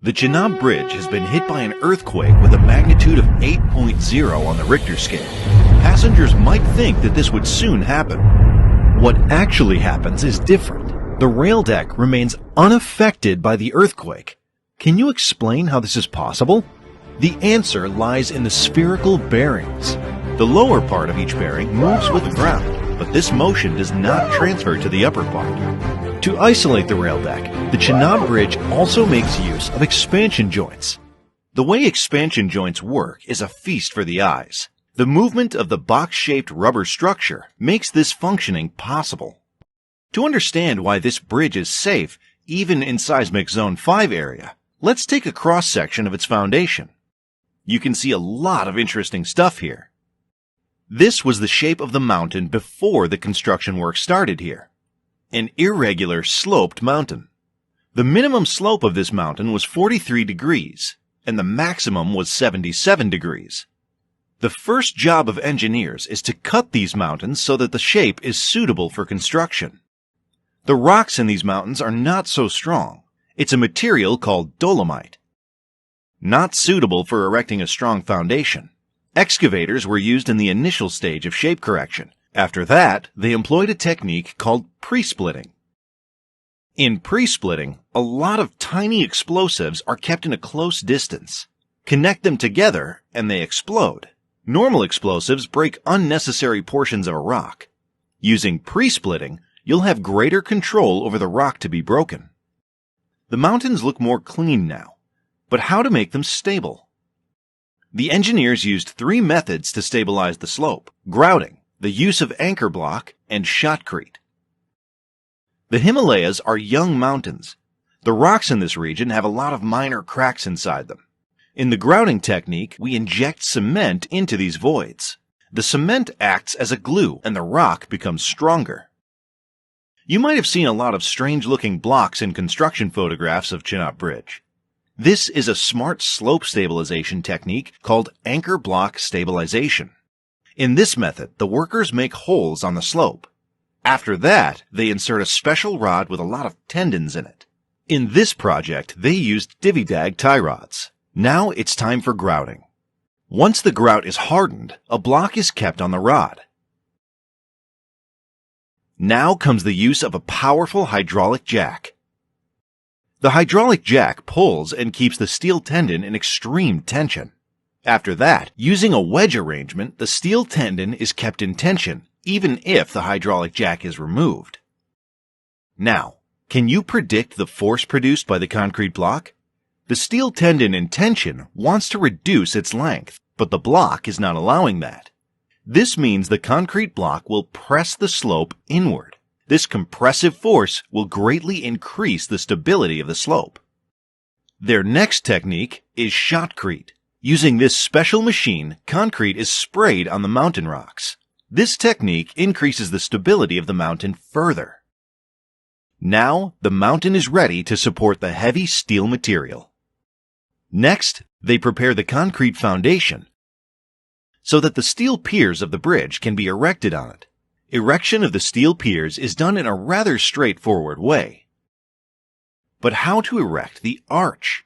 The CHENAB Bridge has been hit by an earthquake with a magnitude of 8.0 on the Richter scale. Passengers might think that this would soon happen. What actually happens is different. The rail deck remains unaffected by the earthquake. Can you explain how this is possible? The answer lies in the spherical bearings. The lower part of each bearing moves with the ground, but this motion does not transfer to the upper part. To isolate the rail deck, the CHENAB Bridge also makes use of expansion joints. The way expansion joints work is a feast for the eyes. The movement of the box-shaped rubber structure makes this functioning possible. To understand why this bridge is safe, even in seismic zone 5 area, let's take a cross-section of its foundation. You can see a lot of interesting stuff here. This was the shape of the mountain before the construction work started here. An irregular, sloped mountain. The minimum slope of this mountain was 43 degrees, and the maximum was 77 degrees. The first job of engineers is to cut these mountains so that the shape is suitable for construction. The rocks in these mountains are not so strong. It's a material called dolomite. Not suitable for erecting a strong foundation. Excavators were used in the initial stage of shape correction. After that, they employed a technique called presplitting. In presplitting, a lot of tiny explosives are kept in a close distance. Connect them together, and they explode. Normal explosives break unnecessary portions of a rock. Using presplitting, you'll have greater control over the rock to be broken. The mountains look more clean now, but how to make them stable? The engineers used 3 methods to stabilize the slope: grouting, the use of anchor block, and shotcrete. The Himalayas are young mountains. The rocks in this region have a lot of minor cracks inside them. In the grouting technique, we inject cement into these voids. The cement acts as a glue, and the rock becomes stronger. You might have seen a lot of strange-looking blocks in construction photographs of CHENAB Bridge. This is a smart slope stabilization technique called anchor block stabilization. In this method, the workers make holes on the slope. After that, they insert a special rod with a lot of tendons in it. In this project, they used divvy-dag tie rods. Now it's time for grouting. Once the grout is hardened, a block is kept on the rod. Now comes the use of a powerful hydraulic jack. The hydraulic jack pulls and keeps the steel tendon in extreme tension. After that, using a wedge arrangement, the steel tendon is kept in tension, even if the hydraulic jack is removed. Now, can you predict the force produced by the concrete block? The steel tendon in tension wants to reduce its length, but the block is not allowing that. This means the concrete block will press the slope inward. This compressive force will greatly increase the stability of the slope. Their next technique is shotcrete. Using this special machine, concrete is sprayed on the mountain rocks. This technique increases the stability of the mountain further. Now, the mountain is ready to support the heavy steel material. Next, they prepare the concrete foundation so that the steel piers of the bridge can be erected on it. Erection of the steel piers is done in a rather straightforward way. But how to erect the arch?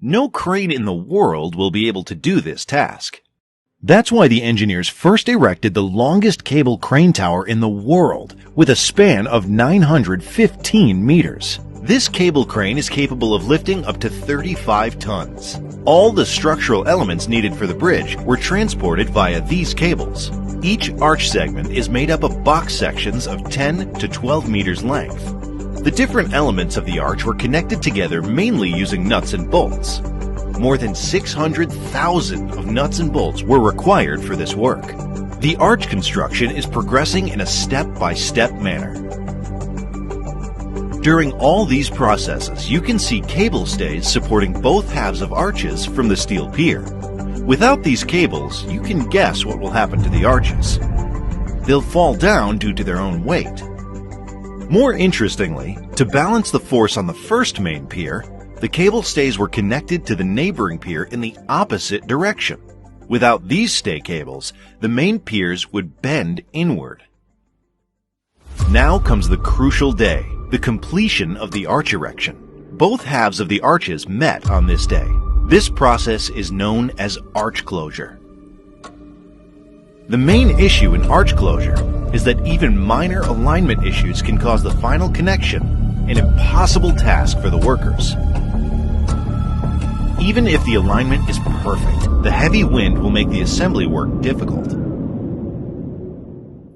No crane in the world will be able to do this task. That's why the engineers first erected the longest cable crane tower in the world, with a span of 915 meters. This cable crane is capable of lifting up to 35 tons. All the structural elements needed for the bridge were transported via these cables. Each arch segment is made up of box sections of 10 to 12 meters length. The different elements of the arch were connected together mainly using nuts and bolts. More than 600,000 of nuts and bolts were required for this work. The arch construction is progressing in a step-by-step manner. During all these processes, you can see cable stays supporting both halves of arches from the steel pier. Without these cables, you can guess what will happen to the arches. They'll fall down due to their own weight. More interestingly, to balance the force on the first main pier, the cable stays were connected to the neighboring pier in the opposite direction. Without these stay cables, the main piers would bend inward. Now comes the crucial day, the completion of the arch erection. Both halves of the arches met on this day. This process is known as arch closure. The main issue in arch closure is that even minor alignment issues can cause the final connection an impossible task for the workers. Even if the alignment is perfect, the heavy wind will make the assembly work difficult.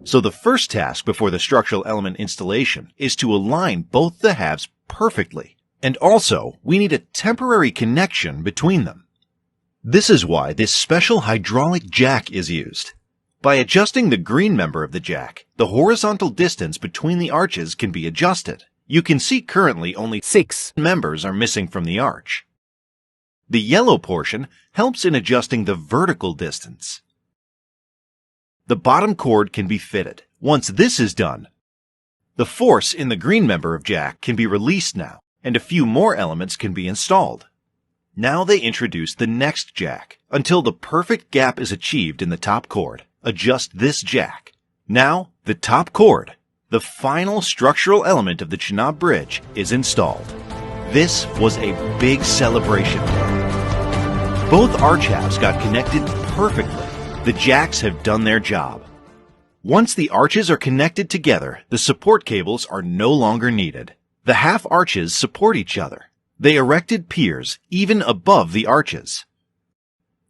So the first task before the structural element installation is to align both the halves perfectly. And also, we need a temporary connection between them. This is why this special hydraulic jack is used. By adjusting the green member of the jack, the horizontal distance between the arches can be adjusted. You can see currently only 6 members are missing from the arch. The yellow portion helps in adjusting the vertical distance. The bottom cord can be fitted. Once this is done, the force in the green member of jack can be released now, and a few more elements can be installed. Now they introduce the next jack. Until the perfect gap is achieved in the top cord, adjust this jack. Now, the top cord, the final structural element of the CHENAB bridge, is installed. This was a big celebration. Both arch halves got connected perfectly. The jacks have done their job. Once the arches are connected together, the support cables are no longer needed. The half arches support each other. They erected piers even above the arches.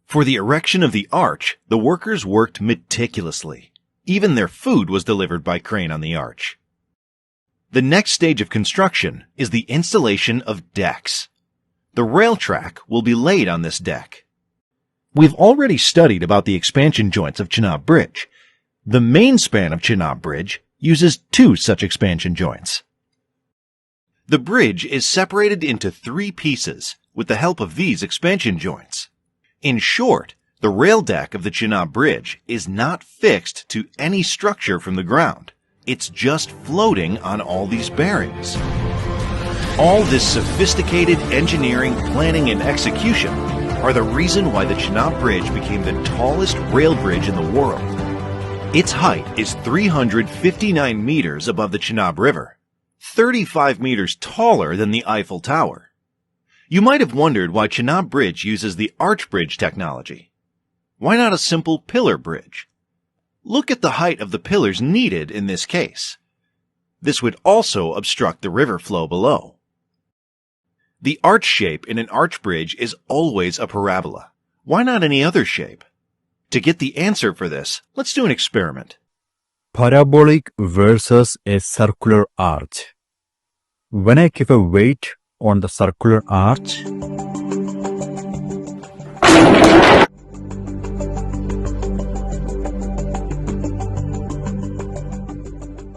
For the erection of the arch, the workers worked meticulously. Even their food was delivered by crane on the arch. The next stage of construction is the installation of decks. The rail track will be laid on this deck. We've already studied about the expansion joints of CHENAB Bridge. The main span of CHENAB Bridge uses 2 such expansion joints. The bridge is separated into 3 pieces with the help of these expansion joints. In short, the rail deck of the CHENAB Bridge is not fixed to any structure from the ground. It's just floating on all these bearings. All this sophisticated engineering, planning, and execution are the reason why the CHENAB Bridge became the tallest rail bridge in the world. Its height is 359 meters above the CHENAB River, 35 meters taller than the Eiffel Tower. You might have wondered why CHENAB Bridge uses the arch bridge technology. Why not a simple pillar bridge? Look at the height of the pillars needed in this case. This would also obstruct the river flow below. The arch shape in an arch bridge is always a parabola. Why not any other shape? To get the answer for this, let's do an experiment. Parabolic versus a circular arch. When I give a weight on the circular arch,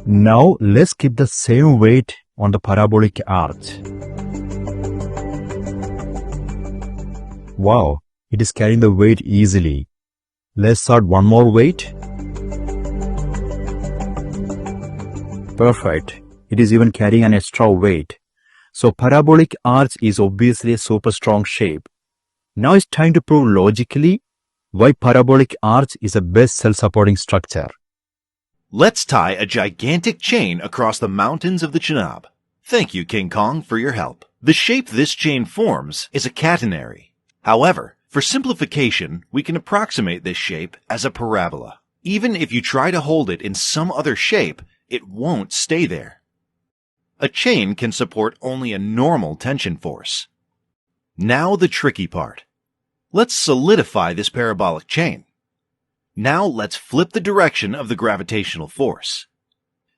now let's keep the same weight on the parabolic arch. Wow, it is carrying the weight easily. Let's add one more weight. Perfect. It is even carrying an extra weight. So parabolic arch is obviously a super strong shape. Now it's time to prove logically why parabolic arch is the best self-supporting structure. Let's tie a gigantic chain across the mountains of the CHENAB. Thank you, King Kong, for your help. The shape this chain forms is a catenary. However, for simplification, we can approximate this shape as a parabola. Even if you try to hold it in some other shape, it won't stay there. A chain can support only a normal tension force. Now the tricky part. Let's solidify this parabolic chain. Now let's flip the direction of the gravitational force.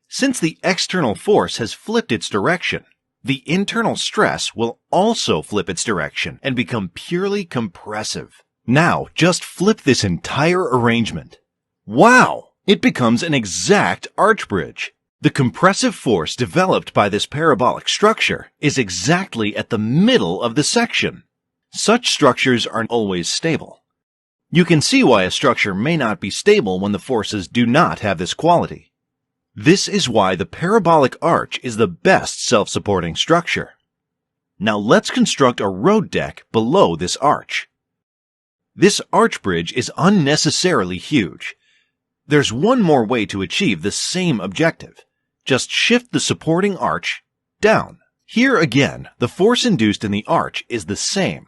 Since the external force has flipped its direction, the internal stress will also flip its direction and become purely compressive. Now just flip this entire arrangement. Wow! It becomes an exact arch bridge. The compressive force developed by this parabolic structure is exactly at the middle of the section. Such structures aren't always stable. You can see why a structure may not be stable when the forces do not have this quality. This is why the parabolic arch is the best self-supporting structure. Now let's construct a road deck below this arch. This arch bridge is unnecessarily huge. There's one more way to achieve the same objective. Just shift the supporting arch down. Here again, the force induced in the arch is the same.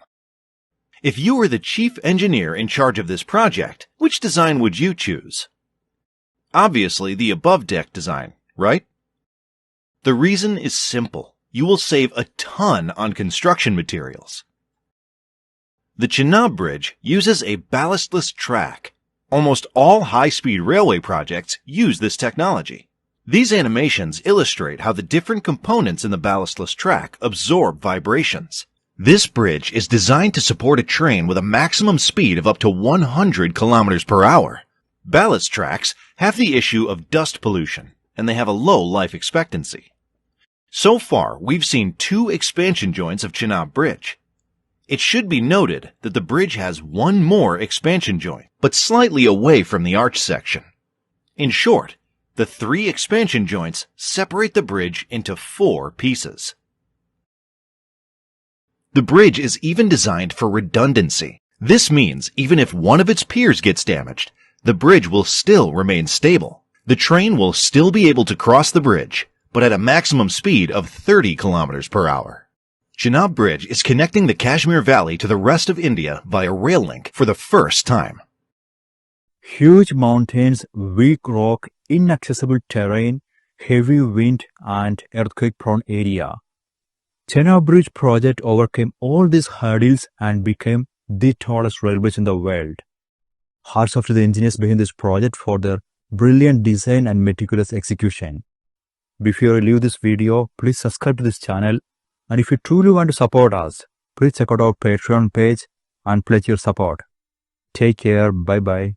If you were the chief engineer in charge of this project, which design would you choose? Obviously, the above-deck design, right? The reason is simple. You will save a ton on construction materials. The CHENAB bridge uses a ballastless track. Almost all high-speed railway projects use this technology. These animations illustrate how the different components in the ballastless track absorb vibrations. This bridge is designed to support a train with a maximum speed of up to 100 kilometers per hour. Ballast tracks have the issue of dust pollution, and they have a low life expectancy. So far, we've seen 2 expansion joints of CHENAB bridge. It should be noted that the bridge has 1 more expansion joint, but slightly away from the arch section. In short, the 3 expansion joints separate the bridge into 4 pieces. The bridge is even designed for redundancy. This means even if one of its piers gets damaged, the bridge will still remain stable. The train will still be able to cross the bridge, but at a maximum speed of 30 kilometers per hour. CHENAB Bridge is connecting the Kashmir Valley to the rest of India via rail link for the first time. Huge mountains, weak rock, inaccessible terrain, heavy wind and earthquake-prone area. CHENAB Bridge project overcame all these hurdles and became the tallest railways in the world. Hats off to the engineers behind this project for their brilliant design and meticulous execution. Before you leave this video, please subscribe to this channel, and if you truly want to support us, please check out our Patreon page and pledge your support. Take care. Bye bye.